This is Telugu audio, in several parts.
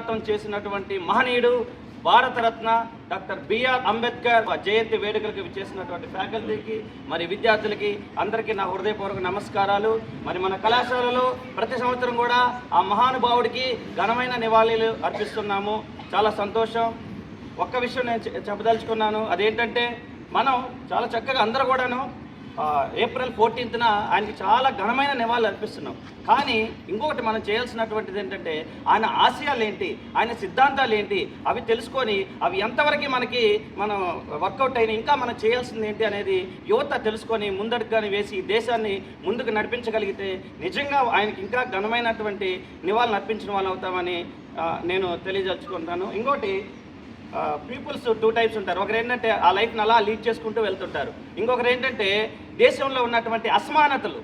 పోరాటం చేసినటువంటి మహనీయుడు భారతరత్న డాక్టర్ బిఆర్ అంబేద్కర్ జయంతి వేడుకలకు విచ్చేసినటువంటి ఫ్యాకల్టీకి మరి విద్యార్థులకి అందరికీ నా హృదయపూర్వక నమస్కారాలు. మరి మన కళాశాలలో ప్రతి సంవత్సరం కూడా ఆ మహానుభావుడికి ఘనమైన నివాళులు అర్పిస్తున్నాము. చాలా సంతోషం. ఒక్క విషయం నేను చెప్పదలుచుకున్నాను. అదేంటంటే మనం చాలా చక్కగా అందరూ కూడాను ఏప్రిల్ 14న ఆయనకి చాలా ఘనమైన నివాళులు అర్పిస్తున్నాం. కానీ ఇంకొకటి మనం చేయాల్సినటువంటిది ఏంటంటే ఆయన ఆశయాలు ఏంటి, ఆయన సిద్ధాంతాలు ఏంటి, అవి తెలుసుకొని అవి ఎంతవరకు మనం వర్కౌట్ అయినా ఇంకా మనం చేయాల్సింది ఏంటి అనేది యువత తెలుసుకొని ముందడుగుని వేసి దేశాన్ని ముందుకు నడిపించగలిగితే నిజంగా ఆయనకి ఇంకా ఘనమైనటువంటి నివాళులు అర్పించిన వాళ్ళు అవుతామని నేను తెలియజేసుకుంటాను. ఇంకోటి పీపుల్స్ 2 టైప్స్ ఉంటారు. ఒకరు ఏంటంటే ఆ లైఫ్ని అలా లీడ్ చేసుకుంటూ వెళ్తుంటారు. ఇంకొకరు ఏంటంటే దేశంలో ఉన్నటువంటి అసమానతలు,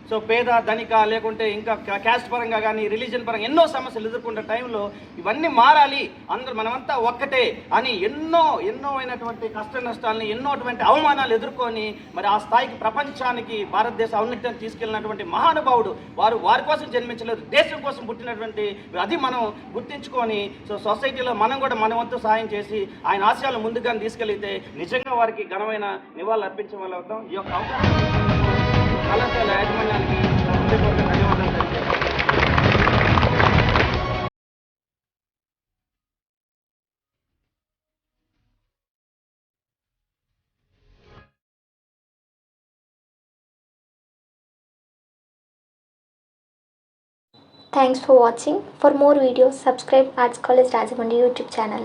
సో పేద ధనిక లేకుంటే ఇంకా క్యాస్ట్ పరంగా కానీ రిలీజన్ పరంగా ఎన్నో సమస్యలు ఎదుర్కొంటే టైంలో ఇవన్నీ మారాలి, అందరూ మనమంతా ఒక్కటే అని ఎన్నో అయినటువంటి కష్ట నష్టాలని ఎన్నోటువంటి అవమానాలు ఎదుర్కొని మరి ఆ స్థాయికి ప్రపంచానికి భారతదేశ ఔన్నత్యాన్ని తీసుకెళ్ళినటువంటి మహానుభావుడు. వారి కోసం జన్మించలేదు, దేశం కోసం పుట్టినటువంటి అది మనం గుర్తించుకొని సో సొసైటీలో మనం కూడా మన వంతు సహాయం చేసి ఆయన ఆశయాలు ముందుగా తీసుకెళ్తే నిజంగా వారికి ఘనమైన నివాళులు అర్పించే వాళ్ళు అవుతాం. ఈ యొక్క అవకాశం కళాశాల యాజమాన్యానికి హృదయపూర్వక ధన్యవాదాలు తెలియజేస్తాను. Thanks for watching. For more videos, subscribe Arts College Rajahmundry YouTube channel.